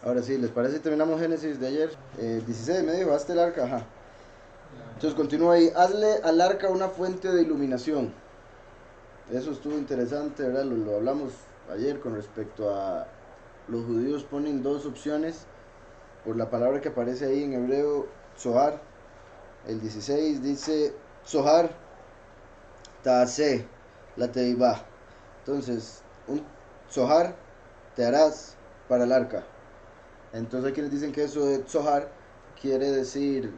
Ahora sí, ¿les parece si terminamos Génesis de ayer? 16 me dijo, hazte el arca, ajá. Entonces continúa ahí, hazle al arca una fuente de iluminación. Eso estuvo interesante, ¿verdad? Lo hablamos ayer con respecto a los judíos ponen dos opciones por la palabra que aparece ahí en hebreo, Zohar. El 16 dice Zohar Taase, la Teibá. Entonces, un Zohar te harás para el arca. Entonces hay quienes dicen que eso de Zohar quiere decir,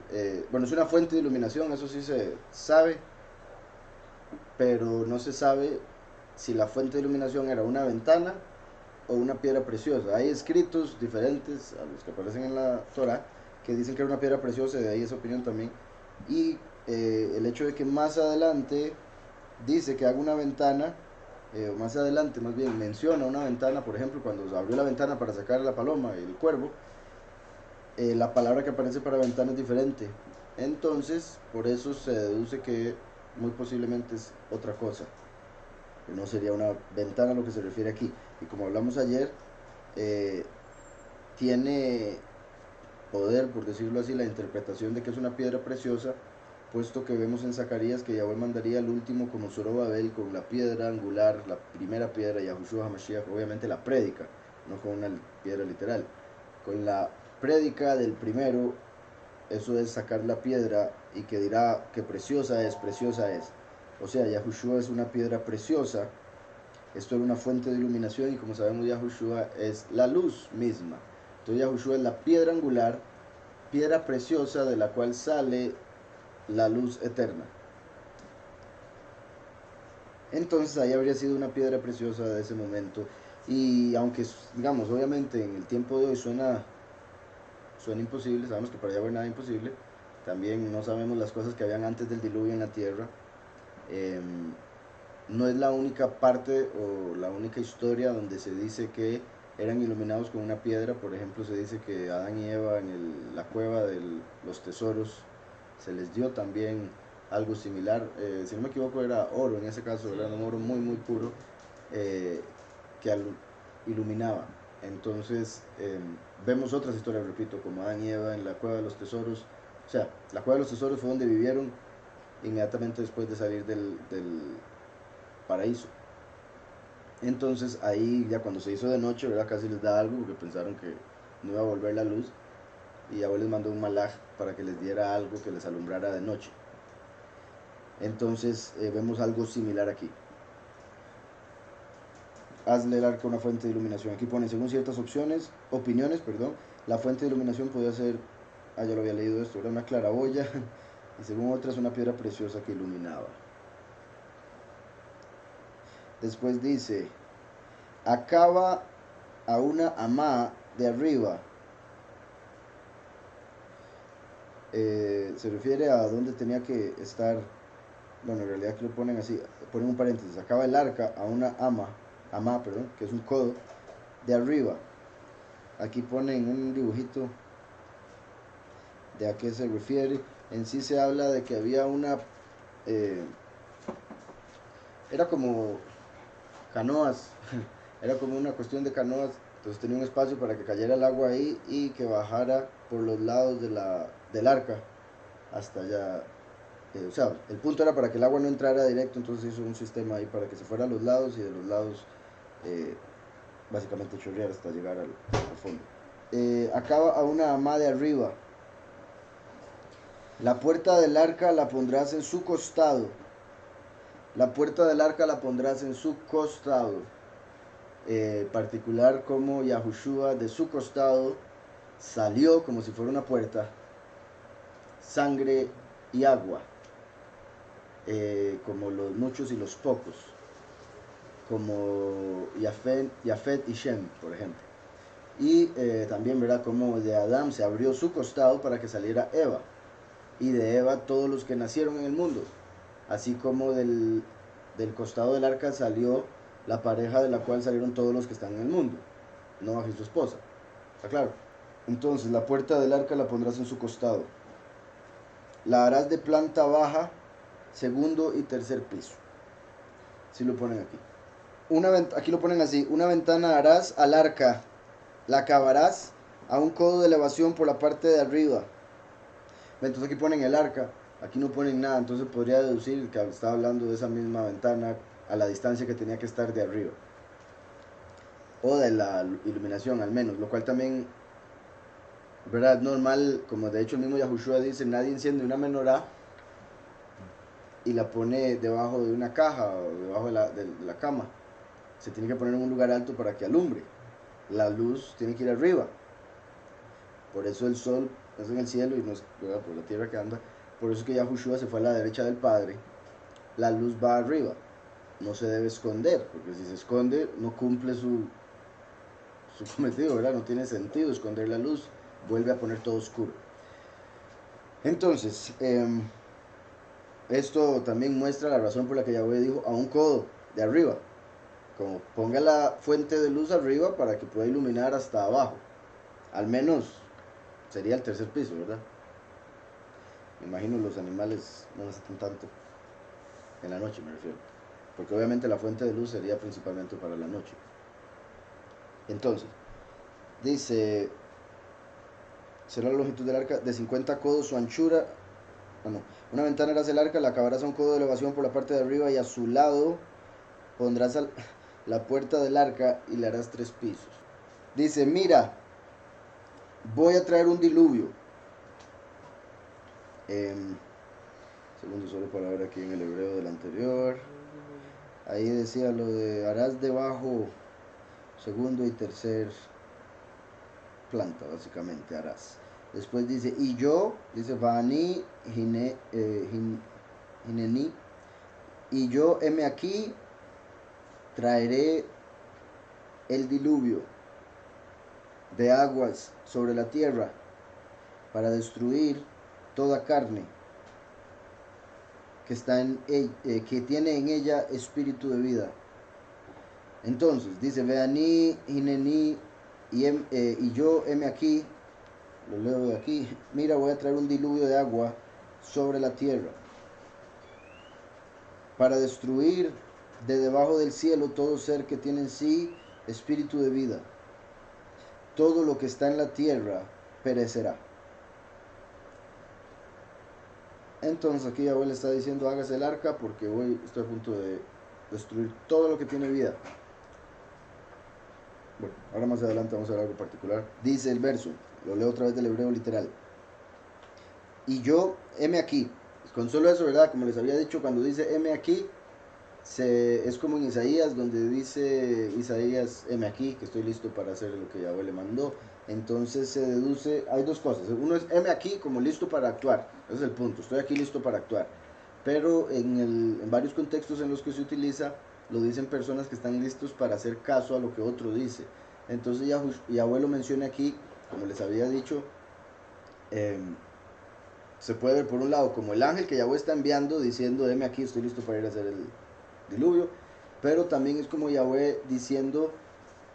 bueno, es una fuente de iluminación, eso sí se sabe, pero no se sabe si la fuente de iluminación era una ventana o una piedra preciosa. Hay escritos diferentes a los que aparecen en la Torah que dicen que era una piedra preciosa, de ahí esa opinión también. Y el hecho de que más adelante dice que haga una ventana, o más adelante más bien menciona una ventana, por ejemplo, cuando se abrió la ventana para sacar a la paloma y el cuervo, la palabra que aparece para ventana es diferente. Entonces, por eso se deduce que muy posiblemente es otra cosa. Que no sería una ventana a lo que se refiere aquí. Y como hablamos ayer, eh, tiene poder, por decirlo así, la interpretación de que es una piedra preciosa, puesto que vemos en Zacarías que Yahweh mandaría al último como Zorobabel con la piedra angular, la primera piedra, Yahushua HaMashiach, obviamente la prédica, no con una piedra literal. Con la prédica del primero, eso es sacar la piedra y que dirá que preciosa es, preciosa es. O sea, Yahushua es una piedra preciosa, esto era una fuente de iluminación y como sabemos Yahushua es la luz misma. Entonces Yahushua es la piedra angular, piedra preciosa de la cual sale la luz eterna. Entonces ahí habría sido una piedra preciosa de ese momento. Y aunque, digamos, obviamente en el tiempo de hoy suena imposible, sabemos que para allá no hay nada imposible, también no sabemos las cosas que habían antes del diluvio en la tierra. Eh, no es la única parte o la única historia donde se dice que eran iluminados con una piedra. Por ejemplo, se dice que Adán y Eva en la cueva de los tesoros se les dio también algo similar. Si no me equivoco era oro en ese caso, Sí, era un oro muy muy puro eh, que iluminaba. Entonces vemos otras historias, repito, como Adán y Eva en la cueva de los tesoros. O sea, la cueva de los tesoros fue donde vivieron inmediatamente después de salir del paraíso. Entonces ahí ya cuando se hizo de noche, ¿verdad? Casi les da algo porque pensaron que no iba a volver la luz y Yahweh les mandó un malaj para que les diera algo que les alumbrara de noche. Entonces vemos algo similar aquí. Hazle el arca una fuente de iluminación. Aquí pone, según ciertas opiniones, perdón, la fuente de iluminación podía ser, ya lo había leído esto, era una claraboya y según otras una piedra preciosa que iluminaba. Después dice, acaba a una amá de arriba. Se refiere a dónde tenía que estar. Bueno, en realidad aquí lo ponen así, ponen un paréntesis, acaba el arca a una amá, perdón, que es un codo, de arriba. Aquí ponen un dibujito de a qué se refiere. En sí se habla de que había eh, era como canoas, era como una cuestión de canoas, entonces tenía un espacio para que cayera el agua ahí y que bajara por los lados del arca hasta allá. O sea, el punto era para que el agua no entrara directo, entonces hizo un sistema ahí para que se fuera a los lados y de los lados eh, básicamente chorrear hasta llegar al fondo. Acaba a una ama de arriba. La puerta del arca la pondrás en su costado. La puerta del arca la pondrás en su costado. Particular como Yahushua de su costado salió como si fuera una puerta, sangre y agua, como los muchos y los pocos, como Yafet y Shem, por ejemplo. Y también verá como de Adán se abrió su costado para que saliera Eva, y de Eva todos los que nacieron en el mundo, así como del costado del arca salió la pareja de la cual salieron todos los que están en el mundo, Noah y su esposa. ¿Está claro? Entonces la puerta del arca la pondrás en su costado. La harás de planta baja, segundo y tercer piso. Si lo ponen aquí. Aquí lo ponen así, una ventana harás al arca, la acabarás a un codo de elevación por la parte de arriba. Entonces aquí ponen el arca, aquí no ponen nada, entonces podría deducir que estaba hablando de esa misma ventana a la distancia que tenía que estar de arriba, o de la iluminación al menos, lo cual también, ¿verdad? Normal, como de hecho el mismo Yahushua dice, nadie enciende una menorá y la pone debajo de una caja o debajo de la cama. Se tiene que poner en un lugar alto para que alumbre. La luz tiene que ir arriba. Por eso el sol es en el cielo y no es, ¿verdad?, por la tierra que anda. Por eso es que Yahushua se fue a la derecha del Padre. La luz va arriba. No se debe esconder, porque si se esconde no cumple su cometido, ¿verdad? No tiene sentido esconder la luz. Vuelve a poner todo oscuro. Entonces, esto también muestra la razón por la que Yahweh dijo a un codo de arriba. Como ponga la fuente de luz arriba para que pueda iluminar hasta abajo. Al menos sería el tercer piso, ¿verdad? Me imagino los animales no necesitan tanto. En la noche me refiero. Porque obviamente la fuente de luz sería principalmente para la noche. Entonces, dice, será la longitud del arca de 50 codos su anchura. Bueno, una ventana harás el arca, la acabarás a un codo de elevación por la parte de arriba y a su lado pondrás la puerta del arca y le harás 3 pisos. Dice, mira, voy a traer un diluvio. Segundo solo para ver aquí en el hebreo del anterior. Ahí decía lo de harás debajo segundo y tercer planta, básicamente harás. Después dice, y yo, dice, Vani, Hineni, y yo, heme aquí, traeré el diluvio de aguas sobre la tierra para destruir toda carne que que tiene en ella espíritu de vida. Entonces dice, Veani, Hineni, y yo, heme aquí, lo leo de aquí, mira, voy a traer un diluvio de agua sobre la tierra para destruir de debajo del cielo todo ser que tiene en sí espíritu de vida. Todo lo que está en la tierra perecerá. Entonces aquí Yahweh le está diciendo, hágase el arca porque hoy estoy a punto de destruir todo lo que tiene vida. Bueno, ahora más adelante vamos a ver algo particular. Dice el verso, lo leo otra vez del hebreo literal. Y yo, heme aquí. Con solo eso, ¿verdad? Como les había dicho, cuando dice heme aquí, es como en Isaías, donde dice Isaías, heme aquí, que estoy listo para hacer lo que Yahweh le mandó. Entonces se deduce, hay dos cosas. Uno es heme aquí como listo para actuar. Ese es el punto, estoy aquí listo para actuar. Pero en varios contextos en los que se utiliza, lo dicen personas que están listos para hacer caso a lo que otro dice. Entonces Yahweh lo menciona aquí, como les había dicho, se puede ver por un lado como el ángel que Yahweh está enviando diciendo, heme aquí, estoy listo para ir a hacer el diluvio, pero también es como Yahweh diciendo,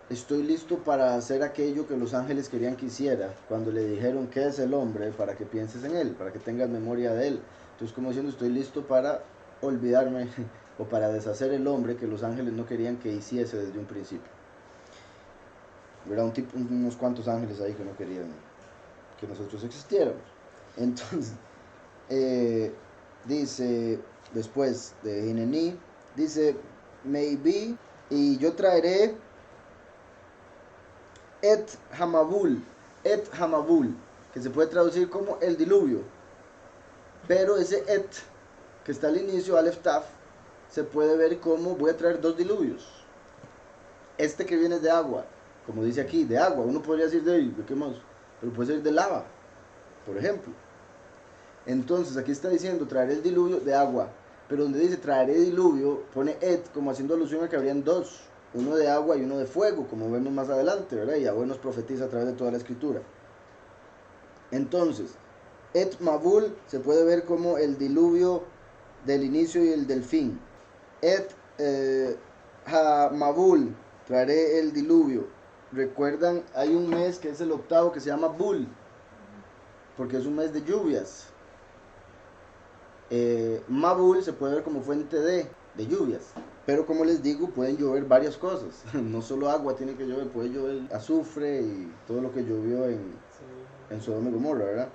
estoy listo para hacer aquello que los ángeles querían que hiciera, cuando le dijeron, ¿qué es el hombre? Para que pienses en él, para que tengas memoria de él. Entonces como diciendo, estoy listo para olvidarme o para deshacer el hombre que los ángeles no querían que hiciese desde un principio. Era unos cuantos ángeles ahí que no querían que nosotros existiéramos. Entonces, dice, después de Hineni, dice, maybe, y yo traeré et hamabul, que se puede traducir como el diluvio. Pero ese et, que está al inicio, Aleph Taf, se puede ver como voy a traer 2 diluvios. Este que viene de agua, como dice aquí, de agua. Uno podría decir de qué más, pero puede ser de lava, por ejemplo. Entonces aquí está diciendo traeré el diluvio de agua, pero donde dice traeré diluvio pone et como haciendo alusión a que habrían 2, uno de agua y uno de fuego, como vemos más adelante, ¿verdad? Y Yahweh nos profetiza a través de toda la escritura. Entonces, et mabul se puede ver como el diluvio del inicio y el del fin. Et ha mabul, traeré el diluvio. Recuerdan, hay un mes que es el octavo que se llama Bul, porque es un mes de lluvias. Mabul se puede ver como fuente de lluvias. Pero como les digo, pueden llover varias cosas. No solo agua tiene que llover, puede llover azufre y todo lo que llovió en Sodoma y Gomorra, ¿verdad?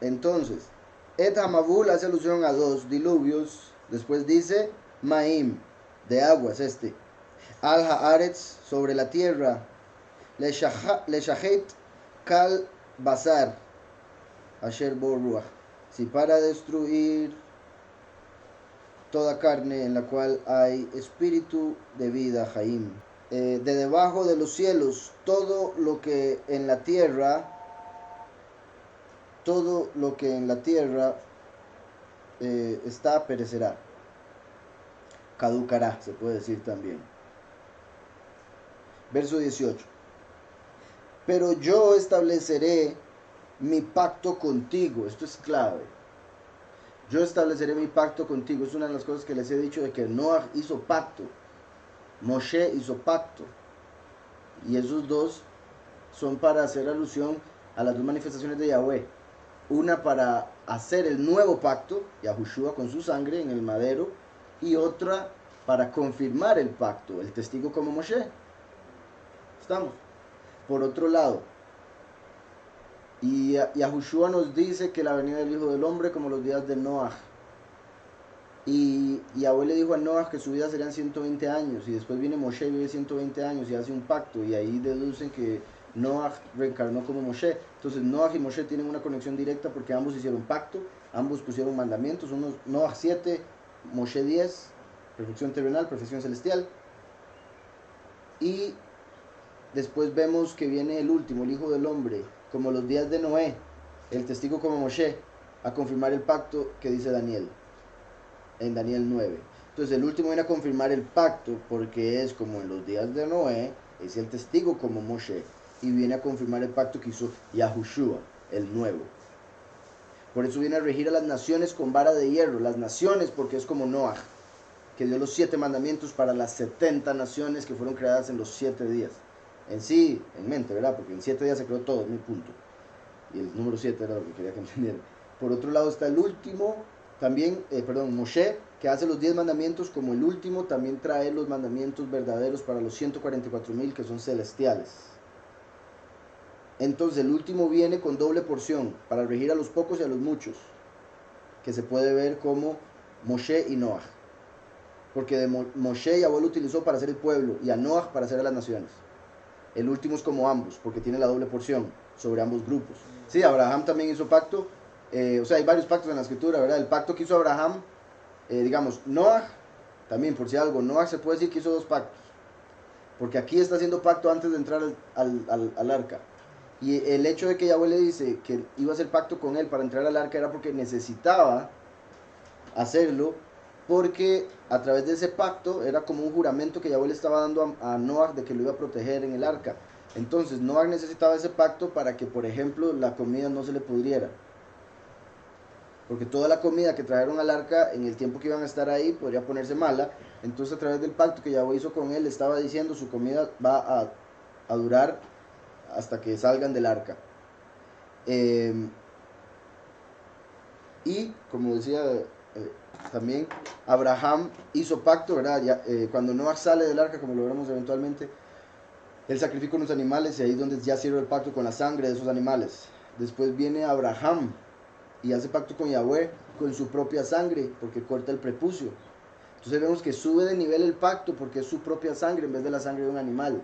Entonces, Et Hamabul hace alusión a dos diluvios. Después dice Maim, de aguas este. Al Haaretz, sobre la tierra. Le Shachet Kal Bazar, Asher Boruach. Si para destruir toda carne en la cual hay espíritu de vida, Jaim. De debajo de los cielos, todo lo que en la tierra está perecerá, caducará, se puede decir también. Verso 18. Pero yo estableceré mi pacto contigo. Esto es clave. Yo estableceré mi pacto contigo. Es una de las cosas que les he dicho de que Noah hizo pacto. Moshe hizo pacto. Y esos dos son para hacer alusión a las dos manifestaciones de Yahweh. Una para hacer el nuevo pacto, Yahushua con su sangre en el madero, y otra para confirmar el pacto, el testigo como Moshe. ¿Estamos? Por otro lado, y Yahushua nos dice que la venida del Hijo del Hombre como los días de Noah. Y Yahweh le dijo a Noah que su vida serían 120 años, y después viene Moshe y vive 120 años y hace un pacto, y ahí deducen que Noah reencarnó como Moshe. Entonces Noah y Moshe tienen una conexión directa porque ambos hicieron pacto, ambos pusieron mandamientos, unos Noah 7, Moshe 10, perfección terrenal, perfección celestial. Y después vemos que viene el último, el Hijo del Hombre, como los días de Noé, el testigo como Moshe, a confirmar el pacto que dice Daniel, en Daniel 9. Entonces el último viene a confirmar el pacto porque es como en los días de Noé, es el testigo como Moshe, y viene a confirmar el pacto que hizo Yahushua, el nuevo. Por eso viene a regir a las naciones con vara de hierro, las naciones porque es como Noah, que dio los 7 mandamientos para las 70 naciones que fueron creadas en los 7 días. En sí, en mente, ¿verdad? Porque en 7 días se creó todo, es mi punto. Y el número 7 era lo que quería que entendieran. Por otro lado está el último, también, Moshe, que hace los 10 mandamientos, como el último también trae los mandamientos verdaderos para los 144,000 que son celestiales. Entonces el último viene con doble porción, para regir a los pocos y a los muchos, que se puede ver como Moshe y Noah. Porque de Moshe Yahweh lo utilizó para hacer el pueblo y a Noah para hacer a las naciones. El último es como ambos, porque tiene la doble porción sobre ambos grupos. Sí, Abraham también hizo pacto, o sea, hay varios pactos en la escritura, ¿verdad? El pacto que hizo Abraham, digamos, Noah, también por si algo, Noah se puede decir que hizo 2 pactos, porque aquí está haciendo pacto antes de entrar al arca. Y el hecho de que Yahweh le dice que iba a hacer pacto con él para entrar al arca era porque necesitaba hacerlo, porque a través de ese pacto era como un juramento que Yahweh le estaba dando a Noah de que lo iba a proteger en el arca. Entonces Noah necesitaba ese pacto para que, por ejemplo, la comida no se le pudriera. Porque toda la comida que trajeron al arca en el tiempo que iban a estar ahí podría ponerse mala. Entonces a través del pacto que Yahweh hizo con él, le estaba diciendo su comida va a durar hasta que salgan del arca. Y como decía también, Abraham hizo pacto, ¿verdad? Ya, cuando Noah sale del arca, como lo veremos eventualmente, él sacrifica unos animales y ahí es donde ya sirve el pacto con la sangre de esos animales. Después viene Abraham y hace pacto con Yahweh con su propia sangre, porque corta el prepucio. Entonces vemos que sube de nivel el pacto porque es su propia sangre en vez de la sangre de un animal.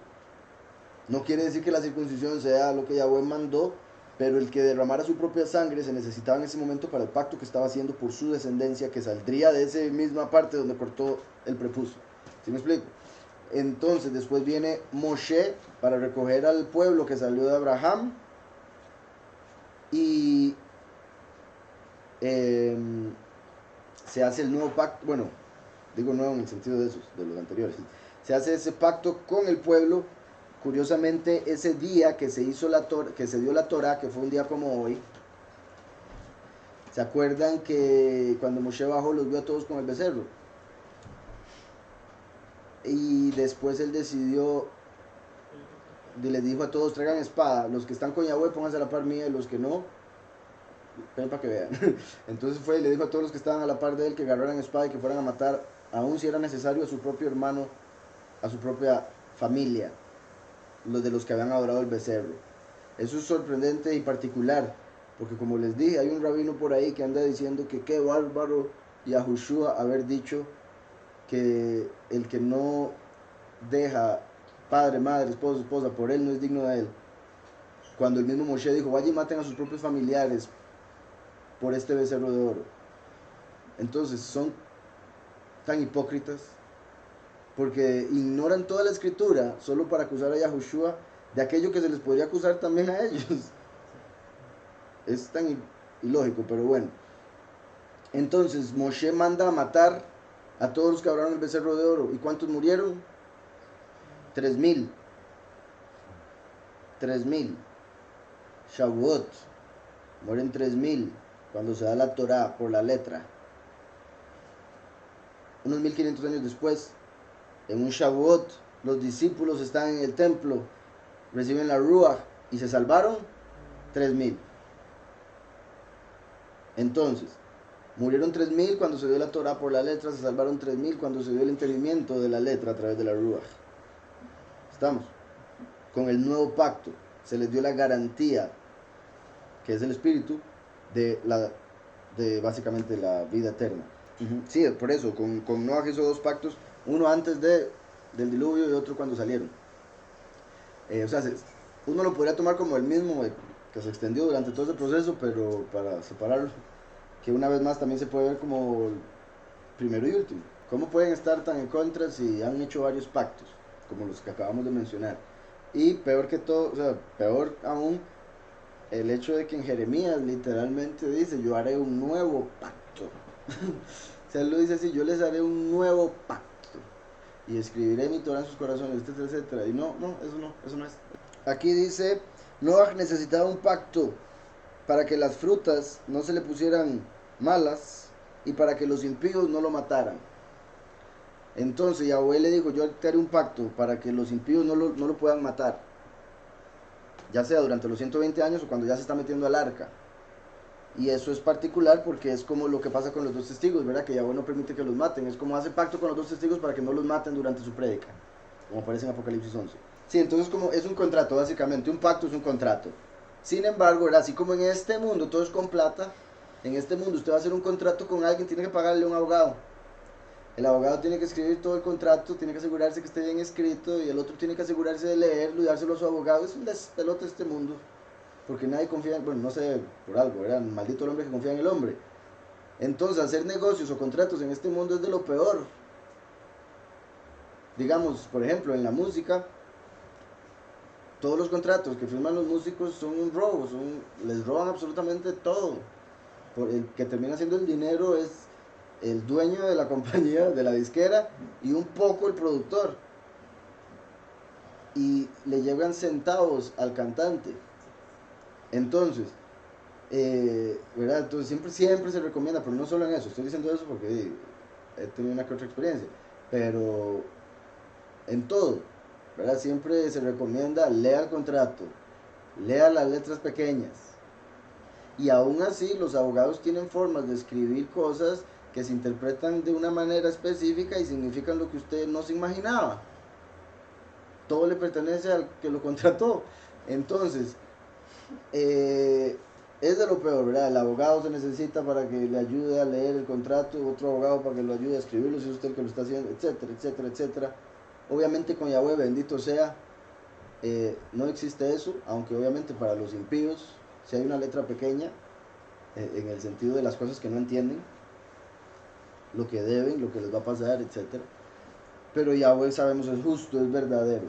No quiere decir que la circuncisión sea lo que Yahweh mandó, pero el que derramara su propia sangre se necesitaba en ese momento para el pacto que estaba haciendo por su descendencia, que saldría de esa misma parte donde cortó el prepucio. ¿Sí me explico? Entonces después viene Moshe para recoger al pueblo que salió de Abraham y se hace el nuevo pacto, bueno, digo nuevo en el sentido de los anteriores, se hace ese pacto con el pueblo. Curiosamente, ese día que se hizo que se dio la Torah, que fue un día como hoy, ¿se acuerdan que cuando Moshe bajó los vio a todos con el becerro? Y después él decidió, y les dijo a todos, traigan espada, los que están con Yahweh pónganse a la par mía y los que no, ven para que vean. Entonces fue y le dijo a todos los que estaban a la par de él que agarraran espada y que fueran a matar aun si era necesario, a su propio hermano, a su propia familia, los de los que habían adorado el becerro. Eso es sorprendente y particular, porque como les dije, hay un rabino por ahí que anda diciendo que qué bárbaro Yahushua haber dicho que el que no deja padre, madre, esposo, esposa, por él no es digno de él. Cuando el mismo Moshe dijo, vaya y maten a sus propios familiares por este becerro de oro. Entonces son tan hipócritas porque ignoran toda la escritura solo para acusar a Yahushua de aquello que se les podría acusar también a ellos. Es tan ilógico, pero bueno. Entonces Moshe manda a matar a todos los que adoraron el becerro de oro. ¿Y cuántos murieron? 3,000. 3,000. Shavuot. Mueren 3,000 cuando se da la Torah por la letra. Unos 1500 años después, en un Shavuot, los discípulos están en el templo, reciben la Ruach y se salvaron 3,000. Entonces, murieron 3,000 cuando se dio la Torah por la letra, se salvaron 3,000 cuando se dio el entendimiento de la letra a través de la Ruach. ¿Estamos? Con el nuevo pacto se les dio la garantía, que es el espíritu, de básicamente la vida eterna. Sí, por eso, con Noah hizo dos pactos, uno antes del diluvio y otro cuando salieron. O sea, uno lo podría tomar como el mismo que se extendió durante todo ese proceso, pero para separarlo, que una vez más también se puede ver como primero y último. ¿Cómo pueden estar tan en contra si han hecho varios pactos, como los que acabamos de mencionar? Y peor que todo, o sea, peor aún, el hecho de que en Jeremías literalmente dice, yo haré un nuevo pacto. O sea, él lo dice así, yo les haré un nuevo pacto. Y escribiré mi Torah en sus corazones, etcétera, etcétera. Y no, eso no es. Aquí dice, Noah necesitaba un pacto para que las frutas no se le pusieran malas y para que los impíos no lo mataran. Entonces Yahweh le dijo, yo te haré un pacto para que los impíos no lo puedan matar, ya sea durante los 120 años o cuando ya se está metiendo al arca. Y eso es particular porque es como lo que pasa con los dos testigos, ¿verdad? Que Yahweh no permite que los maten. Es como hace pacto con los dos testigos para que no los maten durante su prédica, como aparece en Apocalipsis 11. Sí, entonces como es un contrato básicamente, un pacto es un contrato. Sin embargo, ¿verdad? Así como en este mundo todo es con plata, en este mundo usted va a hacer un contrato con alguien, tiene que pagarle a un abogado. El abogado tiene que escribir todo el contrato, tiene que asegurarse que esté bien escrito y el otro tiene que asegurarse de leerlo y dárselo a su abogado. Es un despelote este mundo, porque nadie confía, bueno, no sé, por algo, ¿verdad? Maldito el hombre que confía en el hombre. Entonces, hacer negocios o contratos en este mundo es de lo peor. Digamos, por ejemplo, en la música, todos los contratos que firman los músicos son un robo, les roban absolutamente todo. El que termina haciendo el dinero es el dueño de la compañía, de la disquera, y un poco el productor. Y le llegan centavos al cantante. Entonces, ¿verdad? Entonces siempre se recomienda, pero no solo en eso, estoy diciendo eso porque he tenido una que otra experiencia, pero en todo, ¿verdad? Siempre se recomienda, lea el contrato, lea las letras pequeñas. Y aún así, los abogados tienen formas de escribir cosas que se interpretan de una manera específica y significan lo que usted no se imaginaba. Todo le pertenece al que lo contrató. Entonces, es de lo peor, ¿verdad? El abogado se necesita para que le ayude a leer el contrato, otro abogado para que lo ayude a escribirlo si es usted el que lo está haciendo, etcétera, etcétera, etcétera. Obviamente con Yahweh, bendito sea, no existe eso, aunque obviamente para los impíos, si hay una letra pequeña, en el sentido de las cosas que no entienden, lo que deben, lo que les va a pasar, etcétera. Pero Yahweh sabemos es justo, es verdadero.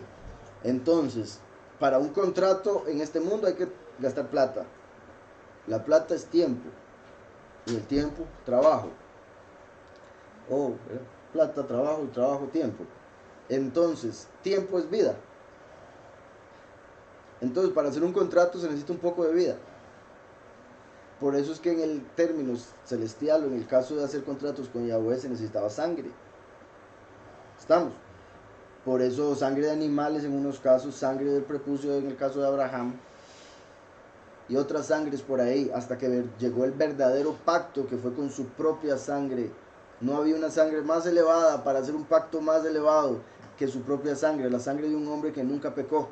Entonces, para un contrato en este mundo hay que gastar plata. La plata es tiempo. Y el tiempo, trabajo. Plata, trabajo, trabajo, tiempo. Entonces, tiempo es vida. Entonces, para hacer un contrato se necesita un poco de vida. Por eso es que en el término celestial o en el caso de hacer contratos con Yahweh se necesitaba sangre. ¿Estamos? Por eso sangre de animales en unos casos, sangre del prepucio en el caso de Abraham y otras sangres por ahí, hasta que llegó el verdadero pacto que fue con su propia sangre No había una sangre más elevada para hacer un pacto más elevado que su propia sangre, la sangre de un hombre que nunca pecó,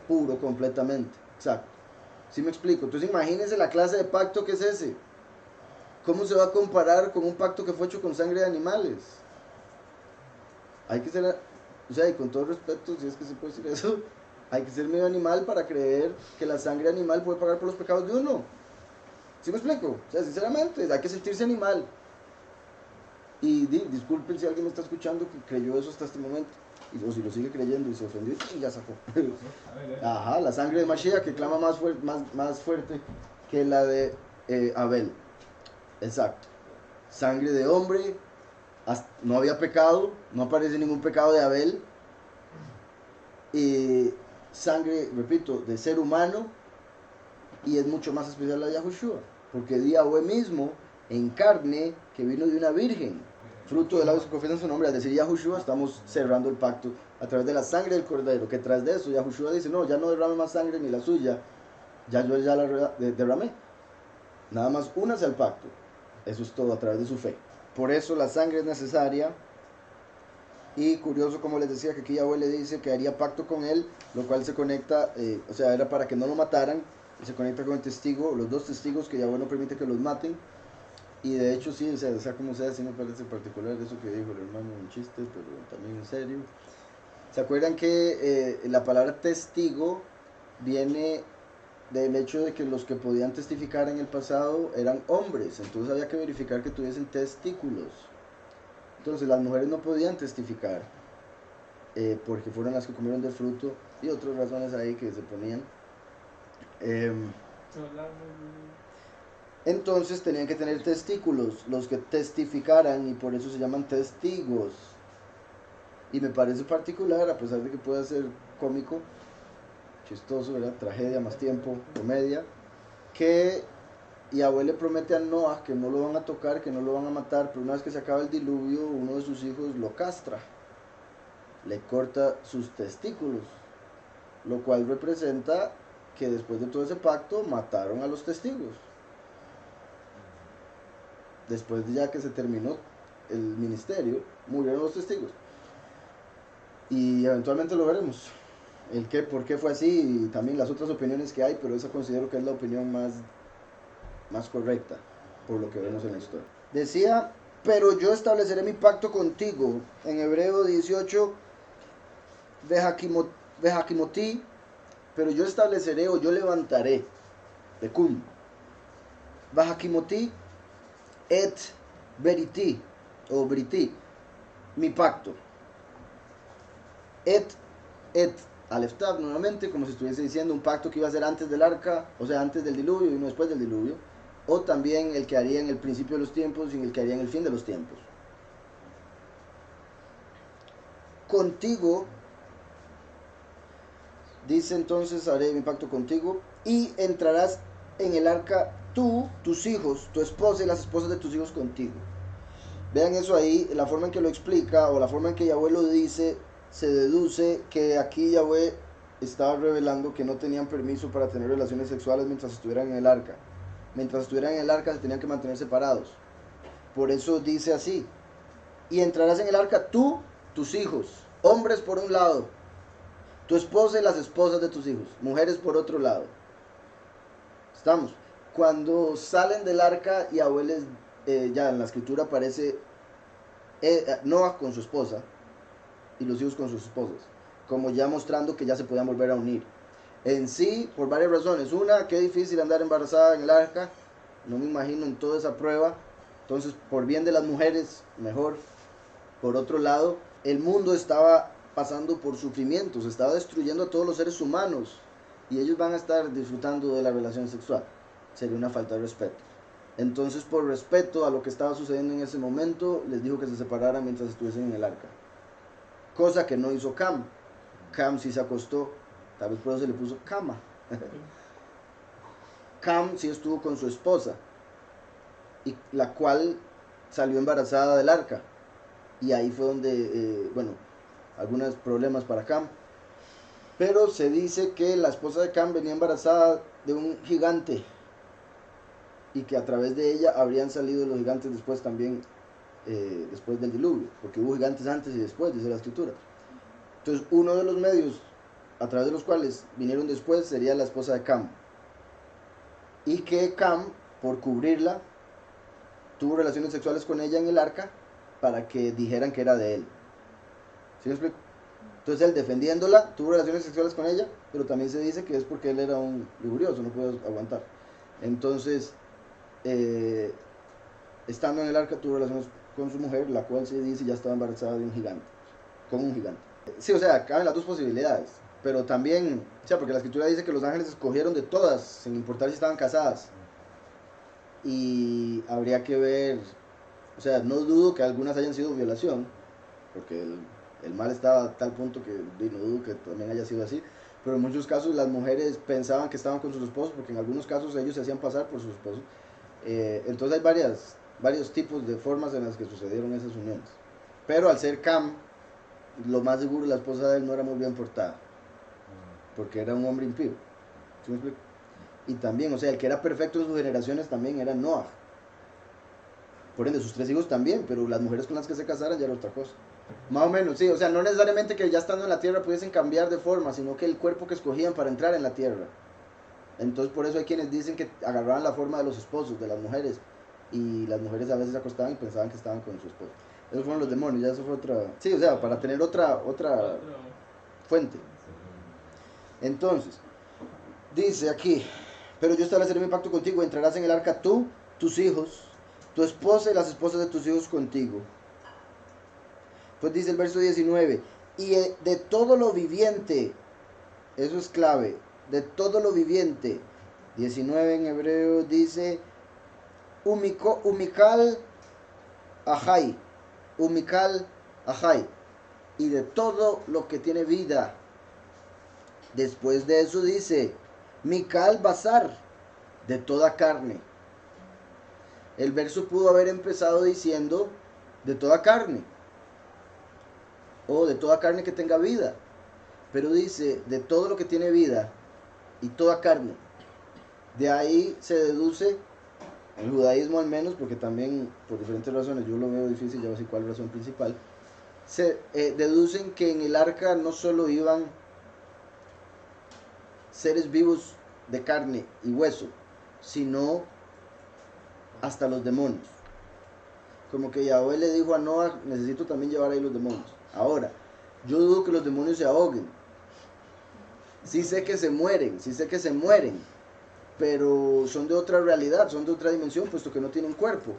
puro completamente. Exacto. ¿Sí me explico? Entonces imagínense la clase de pacto que es ese. ¿Cómo se va a comparar con un pacto que fue hecho con sangre de animales? Hay que ser, o sea, y con todo respeto, si es que se puede decir eso, hay que ser medio animal para creer que la sangre animal puede pagar por los pecados de uno. ¿Sí me explico? O sea, sinceramente, hay que sentirse animal. Y disculpen si alguien me está escuchando que creyó eso hasta este momento, o si lo sigue creyendo y se ofendió y ya sacó. Ajá, la sangre de Mashiach que clama más fuerte que la de Abel. Exacto. Sangre de hombre, no había pecado, no aparece ningún pecado de Abel. Y sangre, repito, de ser humano, y es mucho más especial la de Yahushua, porque Yahweh mismo en carne que vino de una virgen, fruto de labios que confiesan su nombre. Al decir Yahushua estamos cerrando el pacto a través de la sangre del cordero, que tras de eso Yahushua dice, no, ya no derrame más sangre ni la suya, ya yo ya la derramé, nada más únase al pacto. Eso es todo a través de su fe. Por eso la sangre es necesaria. Y curioso, como les decía, que aquí Yahweh le dice que haría pacto con él, lo cual se conecta, o sea, era para que no lo mataran, y se conecta con el testigo, los dos testigos que Yahweh no permite que los maten. Y de hecho sí, o sea como sea, sí me parece particular eso que dijo el hermano, un chiste, pero también en serio. ¿Se acuerdan que la palabra testigo viene del hecho de que los que podían testificar en el pasado eran hombres? Entonces había que verificar que tuviesen testículos. Entonces las mujeres no podían testificar porque fueron las que comieron del fruto y otras razones ahí que se ponían. Entonces tenían que tener testículos, los que testificaran, y por eso se llaman testigos. Y me parece particular, a pesar de que pueda ser cómico, chistoso, ¿verdad? Tragedia más tiempo, comedia, que Yahweh le promete a Noah que no lo van a tocar, que no lo van a matar, pero una vez que se acaba el diluvio, uno de sus hijos lo castra, le corta sus testículos, lo cual representa que después de todo ese pacto mataron a los testigos. Después de ya que se terminó el ministerio, murieron los testigos. Y eventualmente lo veremos. El qué, por qué fue así y también las otras opiniones que hay, pero esa considero que es la opinión más correcta por lo que vemos en la historia. Decía, pero yo estableceré mi pacto contigo. En Hebreo 18, Vejakimotí, pero yo estableceré o yo levantaré, Bekum, Vejakimotí et Beriti, o Briti, mi pacto. Et Aleftab nuevamente, como si estuviese diciendo un pacto que iba a ser antes del arca, o sea, antes del diluvio y no después del diluvio, o también el que haría en el principio de los tiempos y el que haría en el fin de los tiempos. Contigo, dice entonces, haré mi pacto contigo, y entrarás en el arca tú, tus hijos, tu esposa y las esposas de tus hijos contigo. Vean eso ahí, la forma en que lo explica, o la forma en que Yahweh lo dice, se deduce que aquí Yahweh estaba revelando que no tenían permiso para tener relaciones sexuales mientras estuvieran en el arca. Mientras estuvieran en el arca se tenían que mantener separados. Por eso dice así, y entrarás en el arca tú, tus hijos, hombres por un lado, tu esposa y las esposas de tus hijos, mujeres por otro lado. Estamos. Cuando salen del arca, Yahweh les, ya en la escritura aparece Noah con su esposa y los hijos con sus esposas, como ya mostrando que ya se podían volver a unir. En sí, por varias razones. Una, qué difícil andar embarazada en el arca, no me imagino en toda esa prueba. Entonces, por bien de las mujeres, mejor. Por otro lado, el mundo estaba pasando por sufrimientos, estaba destruyendo a todos los seres humanos y ellos van a estar disfrutando de la relación sexual. Sería una falta de respeto. Entonces, por respeto a lo que estaba sucediendo en ese momento, les dijo que se separaran mientras estuviesen en el arca. Cosa que no hizo Cam. Cam sí se acostó, tal vez por eso se le puso cama. Cam sí estuvo con su esposa, y la cual salió embarazada del arca. Y ahí fue donde, bueno, algunos problemas para Cam. Pero se dice que la esposa de Cam venía embarazada de un gigante. y que a través de ella habrían salido los gigantes después también, después del diluvio, porque hubo gigantes antes y después, dice la escritura. Entonces, uno de los medios a través de los cuales vinieron después sería la esposa de Cam, y que Cam, por cubrirla, tuvo relaciones sexuales con ella en el arca para que dijeran que era de él. ¿Sí me explico? Entonces él, defendiéndola, tuvo relaciones sexuales con ella, pero también se dice que es porque él era un lujurioso, no pudo aguantar. Entonces, estando en el arca, tuvo relaciones con su mujer, la cual se dice ya estaba embarazada de un gigante, con un gigante. Sí, o sea, caben las dos posibilidades, pero también, o sea, porque la escritura dice que los ángeles escogieron de todas, sin importar si estaban casadas. Y habría que ver, o sea, no dudo que algunas hayan sido violación, porque el mal estaba a tal punto que no dudo que también haya sido así, pero en muchos casos las mujeres pensaban que estaban con sus esposos, porque en algunos casos ellos se hacían pasar por sus esposos. Entonces hay varios tipos de formas en las que sucedieron esas uniones. Pero al ser Cam, lo más seguro la esposa de él no era muy bien portada, porque era un hombre impío. ¿Sí me explico? Y también, o sea, el que era perfecto en sus generaciones también era Noah. Por ende, sus 3 hijos también, pero las mujeres con las que se casaran ya era otra cosa. Más o menos, sí, o sea, no necesariamente que ya estando en la tierra pudiesen cambiar de forma, sino que el cuerpo que escogían para entrar en la tierra. Entonces, por eso hay quienes dicen que agarraban la forma de los esposos, de las mujeres, y las mujeres a veces se acostaban y pensaban que estaban con su esposo. Esos fueron los demonios, ya eso fue otra... Sí, o sea, para tener otra fuente. Entonces, dice aquí, pero yo estableceré mi pacto contigo, entrarás en el arca tú, tus hijos, tu esposa y las esposas de tus hijos contigo. Pues dice el verso 19, y de todo lo viviente, eso es clave, de todo lo viviente, 19 en hebreo dice, umikal ajay, umikal ajay, y de todo lo que tiene vida. Después de eso dice, mikal basar, de toda carne. El verso pudo haber empezado diciendo, de toda carne, o de toda carne que tenga vida, pero dice, de todo lo que tiene vida y toda carne. De ahí se deduce, en el judaísmo al menos, porque también por diferentes razones yo lo veo difícil, ya voy a decir cuál es la razón principal, se deducen que en el arca no solo iban seres vivos de carne y hueso, sino hasta los demonios. Como que Yahweh le dijo a Noah, necesito también llevar ahí los demonios. Ahora, yo dudo que los demonios se ahoguen. Sí sé que se mueren, pero son de otra realidad, son de otra dimensión, puesto que no tienen cuerpo.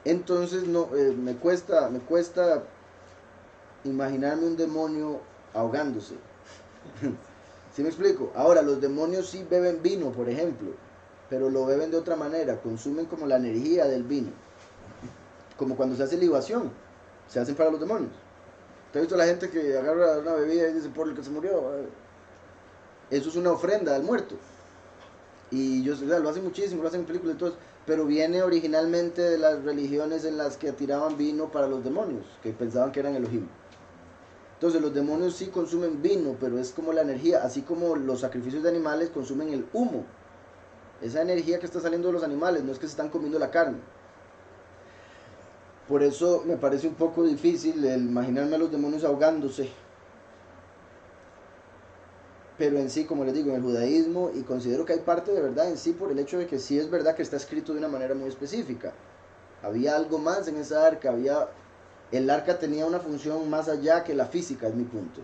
Entonces no, me cuesta imaginarme un demonio ahogándose. ¿Sí me explico? Ahora, los demonios sí beben vino, por ejemplo, pero lo beben de otra manera, consumen como la energía del vino. Como cuando se hace libación, se hacen para los demonios. ¿Te has visto la gente que agarra una bebida y dice por el que se murió? Eso es una ofrenda al muerto. Y o sea, lo hacen muchísimo, lo hacen en películas y todo, pero viene originalmente de las religiones en las que tiraban vino para los demonios, que pensaban que eran Elohim. Entonces los demonios sí consumen vino, pero es como la energía, así como los sacrificios de animales consumen el humo. Esa energía que está saliendo de los animales, no es que se están comiendo la carne. Por eso me parece un poco difícil el imaginarme a los demonios ahogándose. Pero en sí, como les digo, en el judaísmo, y considero que hay parte de verdad en sí por el hecho de que sí es verdad que está escrito de una manera muy específica. Había algo más en esa arca, el arca tenía una función más allá que la física, es mi punto.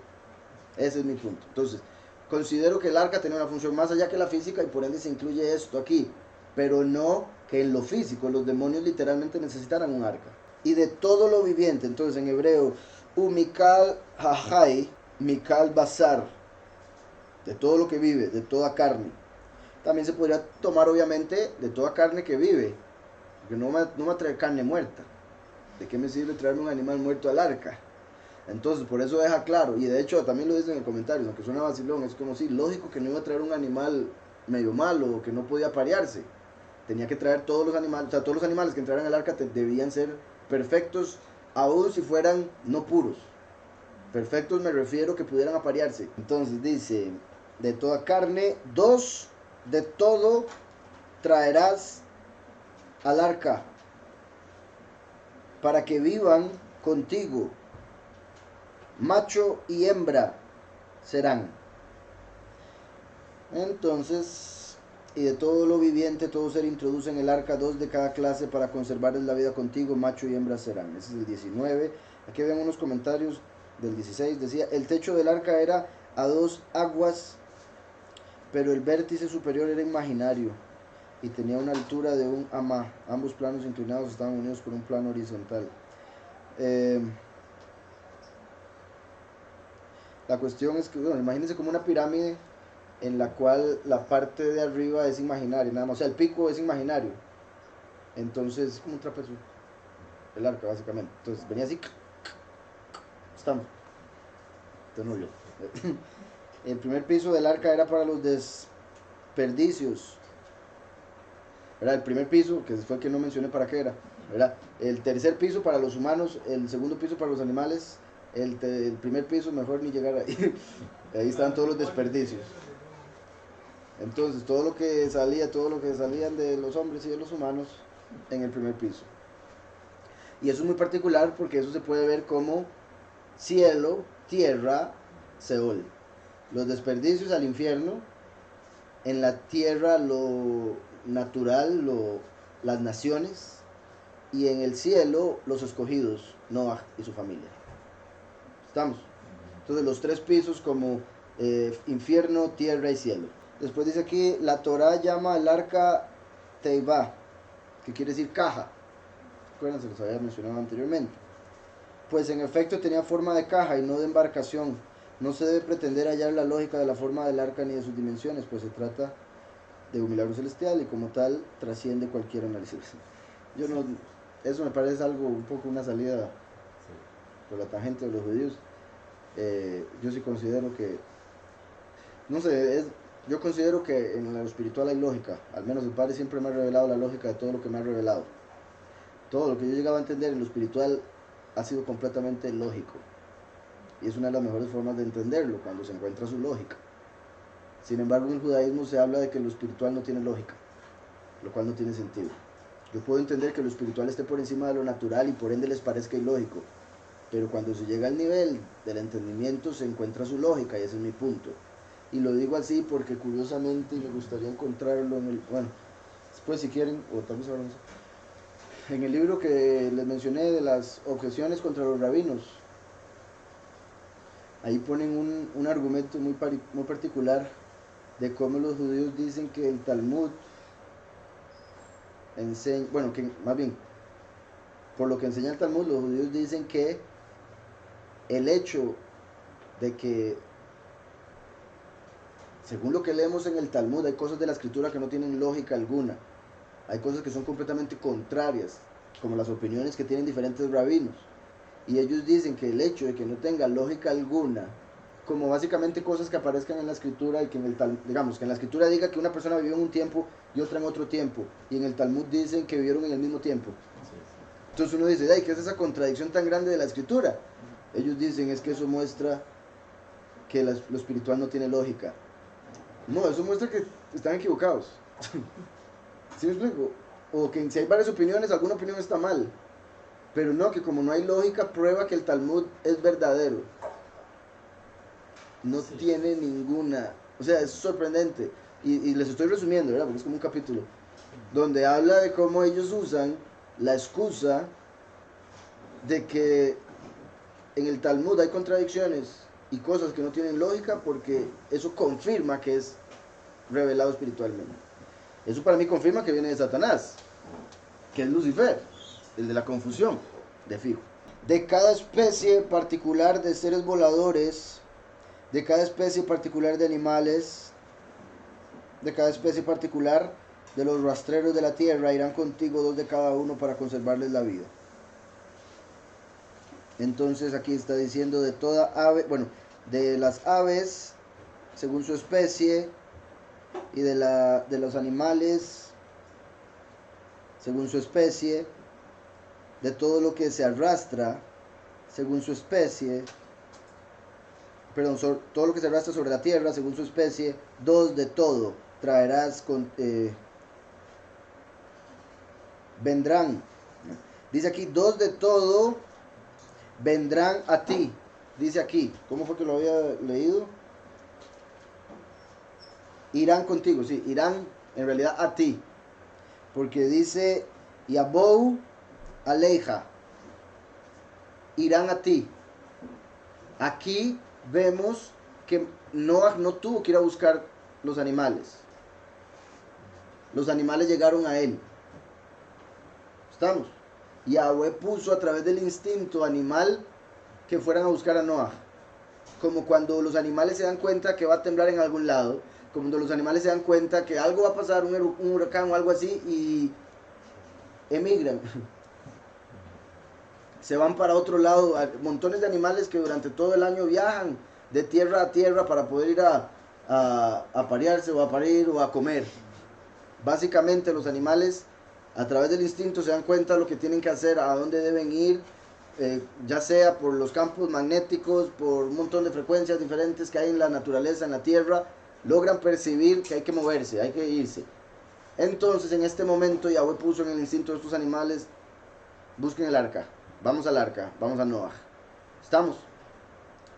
Ese es mi punto. Entonces, considero que el arca tenía una función más allá que la física y por ende se incluye esto aquí. Pero no que en lo físico los demonios literalmente necesitaran un arca. Y de todo lo viviente, entonces en hebreo, umikal hajai, mikal basar, de todo lo que vive, de toda carne. También se podría tomar obviamente de toda carne que vive, porque no me va a traer carne muerta. ¿De qué me sirve traerme un animal muerto al arca? Entonces, por eso deja claro, y de hecho también lo dicen en el comentario, aunque suena vacilón, es como si lógico que no iba a traer un animal medio malo o que no podía parearse. Tenía que traer todos los animales, o sea, todos los animales que entraran al arca debían ser perfectos, aun si fueran no puros. Perfectos me refiero que pudieran aparearse. Entonces dice, de toda carne, 2, de todo traerás al arca para que vivan contigo, macho y hembra serán. Entonces, y de todo lo viviente, todo ser introduce en el arca 2 de cada clase para conservarles la vida contigo, macho y hembra serán. Ese es el 19. Aquí ven unos comentarios del 16. Decía, el techo del arca era a 2 aguas, pero el vértice superior era imaginario y tenía una altura de un amá. Ambos planos inclinados estaban unidos por un plano horizontal. La cuestión es que, bueno, imagínense como una pirámide en la cual la parte de arriba es imaginaria, nada más, o sea, el pico es imaginario. Entonces, es como un trapecio, el arca, básicamente. Entonces, venía así, estamos, novio. El primer piso del arca era para los desperdicios. Era el primer piso, que fue el que no mencioné para qué era. ¿Verdad? El tercer piso para los humanos, el segundo piso para los animales, el primer piso mejor ni llegar ahí. Ahí estaban todos los desperdicios. Entonces, todo lo que salían de los hombres y de los humanos en el primer piso. Y eso es muy particular porque eso se puede ver como cielo, tierra, Seol. Los desperdicios al infierno, en la tierra lo natural, las naciones, y en el cielo los escogidos, Noah y su familia. ¿Estamos? Entonces los tres pisos como infierno, tierra y cielo. Después dice aquí, la Torah llama al arca Teibá, que quiere decir caja. Acuérdense, los había mencionado anteriormente. Pues en efecto tenía forma de caja y no de embarcación. No se debe pretender hallar la lógica de la forma del arca ni de sus dimensiones, pues se trata de un milagro celestial y como tal trasciende cualquier análisis. Eso me parece algo, un poco una salida por la tangente de los judíos. Yo sí considero que, no sé, yo considero que en lo espiritual hay lógica. Al menos el Padre siempre me ha revelado la lógica de todo lo que me ha revelado. Todo lo que yo llegaba a entender en lo espiritual ha sido completamente lógico. Y es una de las mejores formas de entenderlo, cuando se encuentra su lógica. Sin embargo, en el judaísmo se habla de que lo espiritual no tiene lógica, lo cual no tiene sentido. Yo puedo entender que lo espiritual esté por encima de lo natural y por ende les parezca ilógico, pero cuando se llega al nivel del entendimiento se encuentra su lógica y ese es mi punto. Y lo digo así porque curiosamente me gustaría encontrarlo en el, bueno, después si quieren, o tal vez ahora no sé, en el libro que les mencioné de las objeciones contra los rabinos. Ahí ponen un argumento muy particular de cómo los judíos dicen que el Talmud enseña, bueno, que más bien, por lo que enseña el Talmud, los judíos dicen que el hecho de que, según lo que leemos en el Talmud, hay cosas de la escritura que no tienen lógica alguna, hay cosas que son completamente contrarias, como las opiniones que tienen diferentes rabinos, y ellos dicen que el hecho de que no tenga lógica alguna, como básicamente cosas que aparezcan en la escritura y que en el Talmud, digamos, que en la escritura diga que una persona vivió en un tiempo y otra en otro tiempo, y en el Talmud dicen que vivieron en el mismo tiempo. Entonces uno dice, ay, ¿qué es esa contradicción tan grande de la escritura? Ellos dicen, es que eso muestra que lo espiritual no tiene lógica. No, eso muestra que están equivocados. ¿Sí me explico? O que si hay varias opiniones, alguna opinión está mal. Pero no, que como no hay lógica, prueba que el Talmud es verdadero. No tiene ninguna, o sea, es sorprendente. Y les estoy resumiendo, ¿verdad? Porque es como un capítulo donde habla de cómo ellos usan la excusa de que en el Talmud hay contradicciones y cosas que no tienen lógica porque eso confirma que es revelado espiritualmente. Eso para mí confirma que viene de Satanás, que es Lucifer, el de la confusión, de fijo. De cada especie particular de seres voladores, de cada especie particular de animales, de cada especie particular de los rastreros de la tierra, irán contigo 2 de cada uno para conservarles la vida. Entonces aquí está diciendo de toda ave, bueno, de las aves según su especie y de los animales según su especie, de todo lo que se arrastra según su especie, perdón, todo lo que se arrastra sobre la tierra según su especie, 2 de todo traerás vendrán. Dice aquí, 2 de todo vendrán a ti. Dice aquí, ¿cómo fue que lo había leído? Irán contigo, sí, irán en realidad a ti. Porque dice, Yabou Aleja, irán a ti. Aquí vemos que Noah no tuvo que ir a buscar los animales. Los animales llegaron a él. ¿Estamos? Yahweh puso a través del instinto animal que fueran a buscar a Noah. Como cuando los animales se dan cuenta que va a temblar en algún lado, como cuando los animales se dan cuenta que algo va a pasar, un huracán o algo así, y emigran. Se van para otro lado. Montones de animales que durante todo el año viajan de tierra a tierra para poder ir a parearse o a parir o a comer. Básicamente los animales a través del instinto se dan cuenta de lo que tienen que hacer, a dónde deben ir, ya sea por los campos magnéticos, por un montón de frecuencias diferentes que hay en la naturaleza, en la tierra, logran percibir que hay que moverse, hay que irse. Entonces en este momento Yahweh puso en el instinto de estos animales, busquen el arca, vamos al arca, vamos a Noah. ¿Estamos?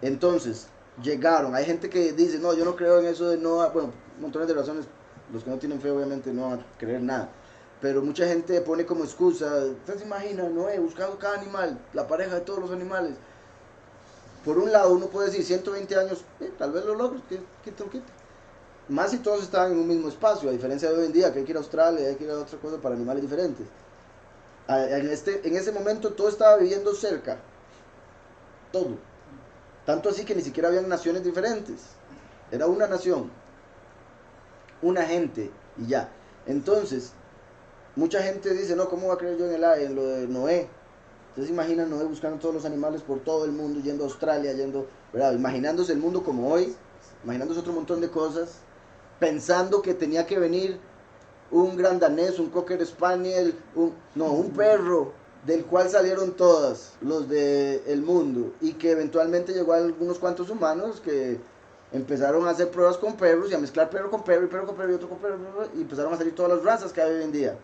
Entonces llegaron, hay gente que dice, no, yo no creo en eso de Noah, bueno, montones de razones, los que no tienen fe obviamente no van a creer nada. Pero mucha gente pone como excusa, ¿usted se imagina, Noé, buscando cada animal, la pareja de todos los animales? Por un lado, uno puede decir 120 años, tal vez lo logre, quita. Más si todos estaban en un mismo espacio, a diferencia de hoy en día, que hay que ir a Australia, hay que ir a otra cosa para animales diferentes. En ese momento todo estaba viviendo cerca, todo. Tanto así que ni siquiera habían naciones diferentes. Era una nación, una gente y ya. Entonces, mucha gente dice, no, ¿cómo va a creer yo en lo de Noé? Ustedes imaginan Noé buscando todos los animales por todo el mundo, yendo a Australia, ¿verdad? Imaginándose el mundo como hoy, imaginándose otro montón de cosas, pensando que tenía que venir un gran danés, un cocker spaniel, un perro, del cual salieron todas los del mundo, y que eventualmente llegó a algunos cuantos humanos que empezaron a hacer pruebas con perros y a mezclar perro con perro y perro con perro y otro con perro, y empezaron a salir todas las razas que hay hoy en día.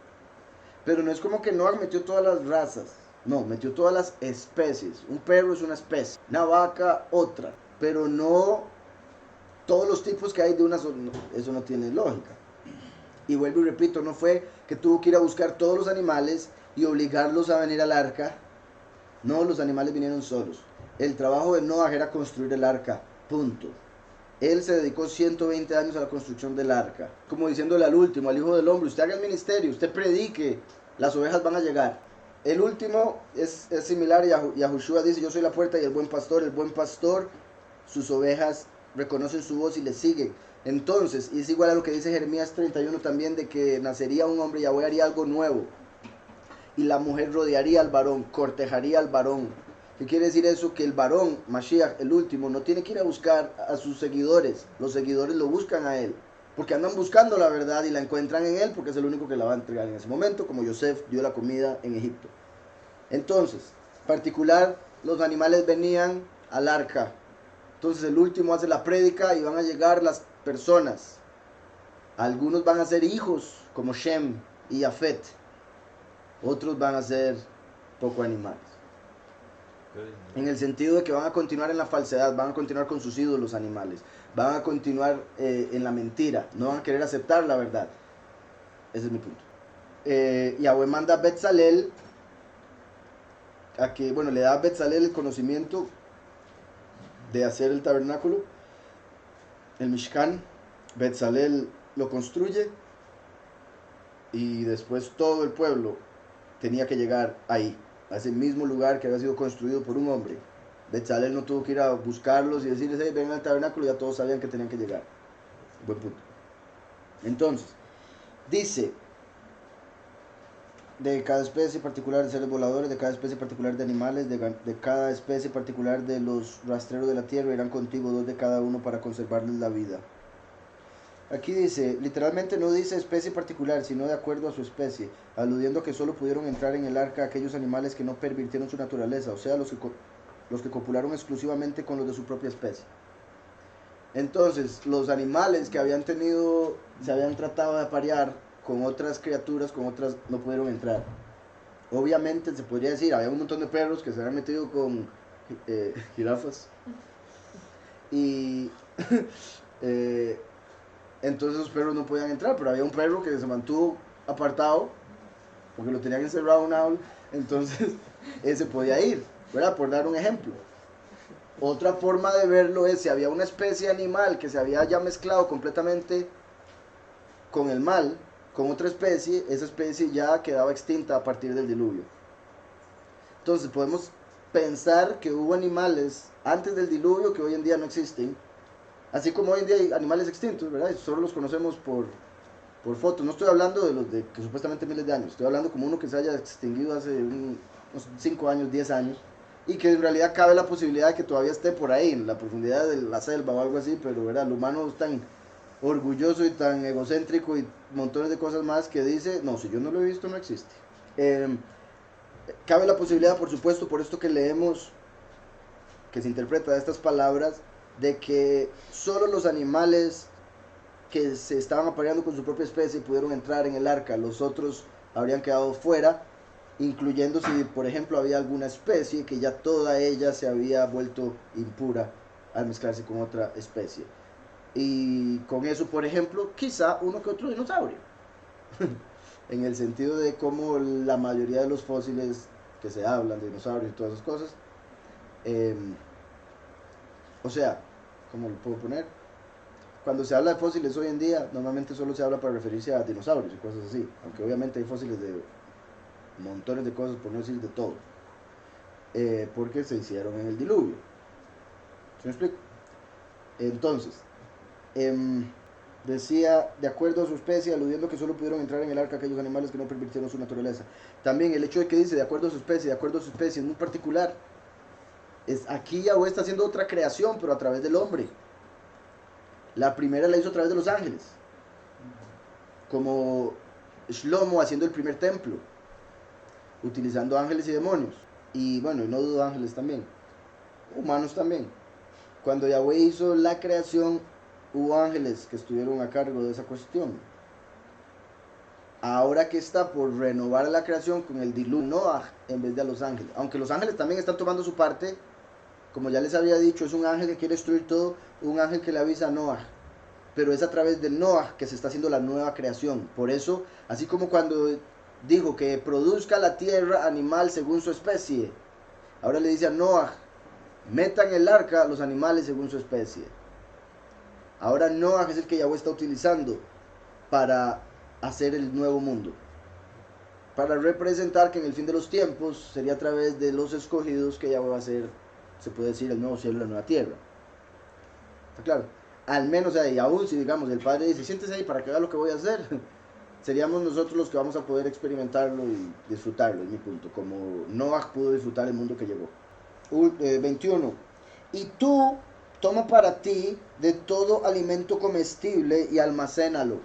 Pero no es como que Noah metió todas las razas, no, metió todas las especies. Un perro es una especie, una vaca otra, pero no todos los tipos que hay de una sola, no, eso no tiene lógica. Y vuelvo y repito, no fue que tuvo que ir a buscar todos los animales y obligarlos a venir al arca. No, los animales vinieron solos. El trabajo de Noah era construir el arca, punto. Él se dedicó 120 años a la construcción del arca, como diciéndole al último, al hijo del hombre, usted haga el ministerio, usted predique, las ovejas van a llegar. El último es similar y Yahushua dice, yo soy la puerta y el buen pastor, sus ovejas reconocen su voz y le siguen. Entonces, y es igual a lo que dice Jeremías 31 también, de que nacería un hombre, Yahweh haría algo nuevo, y la mujer rodearía al varón, cortejaría al varón. ¿Qué quiere decir eso? Que el varón, Mashiach, el último, no tiene que ir a buscar a sus seguidores, los seguidores lo buscan a él, porque andan buscando la verdad y la encuentran en él, porque es el único que la va a entregar en ese momento, como Yosef dio la comida en Egipto. Entonces, particular, los animales venían al arca. Entonces el último hace la prédica y van a llegar las personas. Algunos van a ser hijos, como Shem y Yafet. Otros van a ser poco animales. En el sentido de que van a continuar en la falsedad, van a continuar con sus ídolos animales, van a continuar en la mentira, no van a querer aceptar la verdad. Ese es mi punto. Yahweh manda a Betzalel a que, bueno, le da a Betzalel el conocimiento de hacer el tabernáculo, el Mishkan. Betzalel lo construye y después todo el pueblo tenía que llegar ahí, a ese mismo lugar que había sido construido por un hombre. Betzalel no tuvo que ir a buscarlos y decirles, hey, vengan al tabernáculo, ya todos sabían que tenían que llegar. Buen punto. Entonces, dice, de cada especie particular de seres voladores, de cada especie particular de animales, de cada especie particular de los rastreros de la tierra, irán contigo 2 de cada uno para conservarles la vida. Aquí dice, literalmente no dice especie particular, sino de acuerdo a su especie, aludiendo que solo pudieron entrar en el arca aquellos animales que no pervirtieron su naturaleza, o sea, los que copularon exclusivamente con los de su propia especie. Entonces, los animales que habían tenido, se habían tratado de aparear con otras criaturas, con otras, no pudieron entrar. Obviamente se podría decir, había un montón de perros que se habían metido con jirafas. Y eh, entonces los perros no podían entrar, pero había un perro que se mantuvo apartado porque lo tenían encerrado en una aula, entonces ese podía ir, ¿verdad? Por dar un ejemplo. Otra forma de verlo es si había una especie animal que se había ya mezclado completamente con el mal, con otra especie, esa especie ya quedaba extinta a partir del diluvio. Entonces podemos pensar que hubo animales antes del diluvio que hoy en día no existen, así como hoy en día hay animales extintos, ¿verdad? Solo los conocemos por fotos. No estoy hablando de los de que supuestamente miles de años, estoy hablando como uno que se haya extinguido hace unos 5 años, 10 años, y que en realidad cabe la posibilidad de que todavía esté por ahí, en la profundidad de la selva o algo así, pero ¿verdad? El humano es tan orgulloso y tan egocéntrico y montones de cosas más que dice, no, si yo no lo he visto, no existe. Eh, Cabe la posibilidad, por supuesto, por esto que leemos, que se interpreta de estas palabras, de que solo los animales que se estaban apareando con su propia especie pudieron entrar en el arca, los otros habrían quedado fuera, incluyendo si, por ejemplo, había alguna especie que ya toda ella se había vuelto impura al mezclarse con otra especie. Y con eso, por ejemplo, quizá uno que otro dinosaurio, en el sentido de cómo la mayoría de los fósiles que se hablan, de dinosaurios y todas esas cosas, eh, o sea, ¿cómo lo puedo poner? Cuando se habla de fósiles hoy en día, normalmente solo se habla para referirse a dinosaurios y cosas así, aunque obviamente hay fósiles de montones de cosas, por no decir de todo, porque se hicieron en el diluvio. ¿Se me explico? Entonces, decía, de acuerdo a su especie, aludiendo que solo pudieron entrar en el arca aquellos animales que no permitieron su naturaleza. También el hecho de que dice, de acuerdo a su especie, de acuerdo a su especie, es muy particular. Aquí Yahweh está haciendo otra creación, pero a través del hombre. La primera la hizo a través de los ángeles, como Shlomo haciendo el primer templo, utilizando ángeles y demonios. Y bueno, no dudo ángeles también, humanos también. Cuando Yahweh hizo la creación, hubo ángeles que estuvieron a cargo de esa cuestión. Ahora que está por renovar la creación con el diluvio, Noah en vez de a los ángeles. Aunque los ángeles también están tomando su parte, como ya les había dicho, es un ángel que quiere destruir todo, un ángel que le avisa a Noah. Pero es a través de Noah que se está haciendo la nueva creación. Por eso, así como cuando dijo que produzca la tierra animal según su especie, ahora le dice a Noah, meta en el arca los animales según su especie. Ahora Noah es el que Yahweh está utilizando para hacer el nuevo mundo, para representar que en el fin de los tiempos sería a través de los escogidos que Yahweh va a hacer, se puede decir, el nuevo cielo y la nueva tierra. ¿Está claro? Al menos ahí, aún si digamos el Padre dice, siéntese ahí para que vea lo que voy a hacer, seríamos nosotros los que vamos a poder experimentarlo y disfrutarlo, es mi punto, como Noah pudo disfrutar el mundo que llegó. 21. Y tú toma para ti de todo alimento comestible y almacénalo.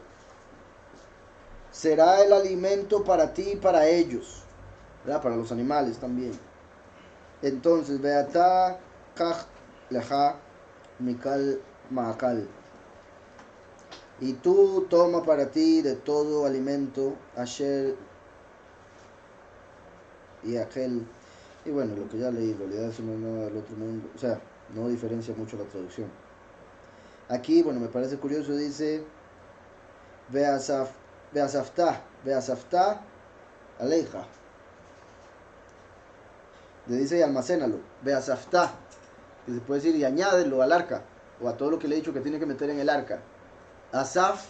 Será el alimento para ti y para ellos, ¿verdad? Para los animales también. Entonces, Beata Kach Leja Mikal Maakal. Y tú toma para ti de todo alimento, Asher y aquel. Y bueno, lo que ya leí, en realidad eso no es nada del otro mundo. O sea, no diferencia mucho la traducción. Aquí, bueno, me parece curioso, dice Beasaftá, Aleja. Le dice y almacénalo, Beasaftá, que se puede decir y añádelo al arca, o a todo lo que le he dicho que tiene que meter en el arca. Asaf,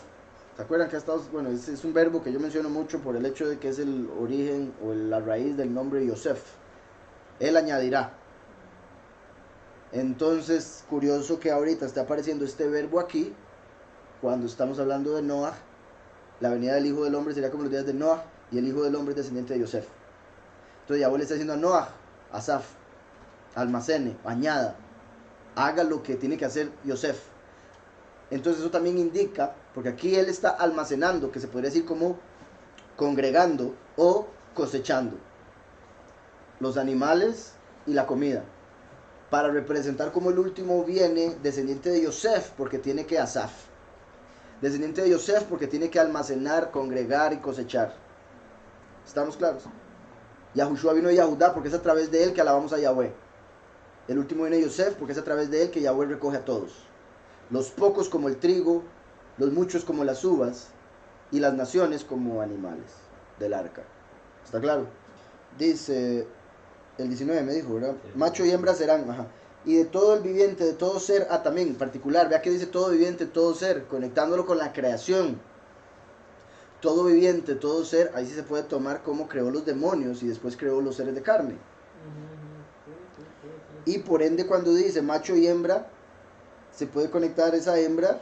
¿se acuerdan que ha estado? Bueno, es un verbo que yo menciono mucho por el hecho de que es el origen o la raíz del nombre Yosef. Él añadirá. Entonces, curioso que ahorita esté apareciendo este verbo aquí, cuando estamos hablando de Noah. La venida del Hijo del Hombre sería como los días de Noah, y el Hijo del Hombre es descendiente de Yosef. Entonces Yahweh le está diciendo a Noah, Asaf, almacene, añada, haga lo que tiene que hacer Yosef. Entonces eso también indica, porque aquí él está almacenando, que se podría decir como congregando o cosechando los animales y la comida, para representar como el último viene descendiente de Yosef, porque tiene que Asaf. Descendiente de Yosef porque tiene que almacenar, congregar y cosechar. ¿Estamos claros? Yahushua vino de Yahudá porque es a través de él que alabamos a Yahweh. El último vino de Yosef porque es a través de él que Yahweh recoge a todos. Los pocos como el trigo, los muchos como las uvas, y las naciones como animales del arca. ¿Está claro? Dice el 19, me dijo, ¿verdad? Sí. Macho y hembra serán, ajá. Y de todo el viviente, de todo ser, también en particular, vea que dice todo viviente, todo ser, conectándolo con la creación. Todo viviente, todo ser, ahí sí se puede tomar como creó los demonios y después creó los seres de carne. Y por ende cuando dice macho y hembra, se puede conectar esa hembra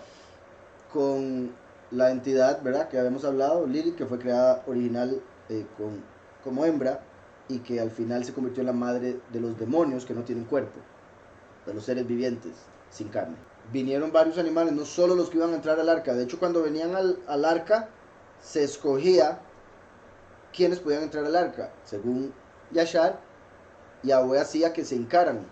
con la entidad, ¿verdad? Que habíamos hablado, Lilith, que fue creada original como hembra y que al final se convirtió en la madre de los demonios que no tienen cuerpo, de los seres vivientes sin carne. Vinieron varios animales, no solo los que iban a entrar al arca. De hecho, cuando venían al arca, se escogía quiénes podían entrar al arca. Según Yashar, Yahweh hacía que se hincaran.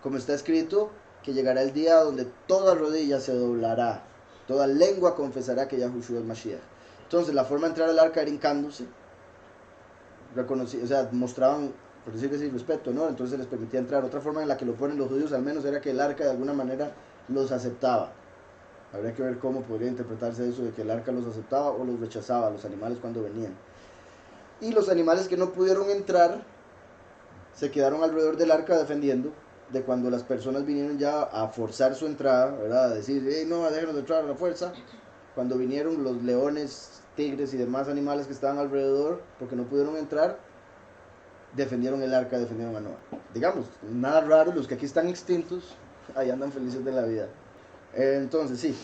Como está escrito, que llegará el día donde toda rodilla se doblará, toda lengua confesará que Yahushua es Mashiach. Entonces, la forma de entrar al arca era hincándose, o sea, mostraban, por decirlo así, respeto, ¿no? Entonces les permitía entrar. Otra forma en la que lo ponen los judíos, al menos, era que el arca de alguna manera los aceptaba. Habría que ver cómo podría interpretarse eso de que el arca los aceptaba o los rechazaba, los animales cuando venían. Y los animales que no pudieron entrar se quedaron alrededor del arca defendiendo de cuando las personas vinieron ya a forzar su entrada, ¿verdad? A decir, hey, no, déjenos entrar a la fuerza. Cuando vinieron los leones, tigres y demás animales que estaban alrededor, porque no pudieron entrar, defendieron el arca, defendieron a Noah. Digamos, nada raro, los que aquí están extintos, ahí andan felices de la vida. Entonces, sí.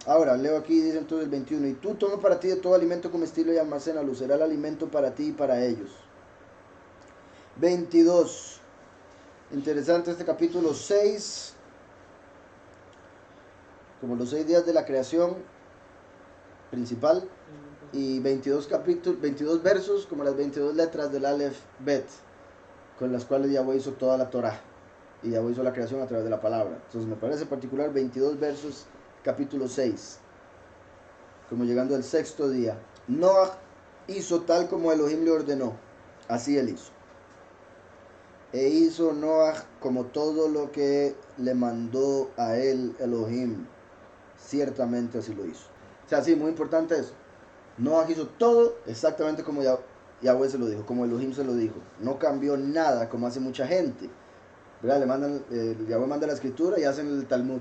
Ahora, leo aquí, dice entonces el 21, y tú toma para ti de todo alimento comestible y almacénalo, será el alimento para ti y para ellos. 22. Interesante este capítulo 6, como los 6 días de la creación principal, y 22 capítulos, 22 versos, como las 22 letras del Aleph Bet, con las cuales Yahweh hizo toda la Torah, y Yahweh hizo la creación a través de la palabra. Entonces me parece particular 22 versos, capítulo 6, como llegando al sexto día. Noah hizo tal como Elohim le ordenó, así él hizo. E hizo Noah como todo lo que le mandó a él Elohim. Ciertamente así lo hizo. O sea, sí, muy importante eso. Noah hizo todo exactamente como Yahweh se lo dijo, como Elohim se lo dijo. No cambió nada como hace mucha gente. ¿Verdad? Yahweh manda la escritura y hacen el Talmud.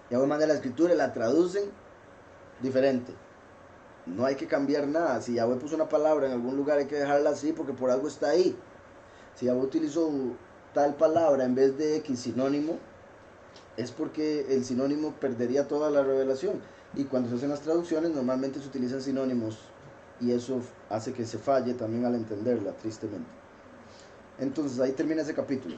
Yahweh manda la escritura y la traducen diferente. No hay que cambiar nada. Si Yahweh puso una palabra en algún lugar hay que dejarla así porque por algo está ahí. Si Yahweh utilizó tal palabra en vez de X sinónimo, es porque el sinónimo perdería toda la revelación. Y cuando se hacen las traducciones normalmente se utilizan sinónimos y eso hace que se falle también al entenderla, tristemente. Entonces ahí termina ese capítulo.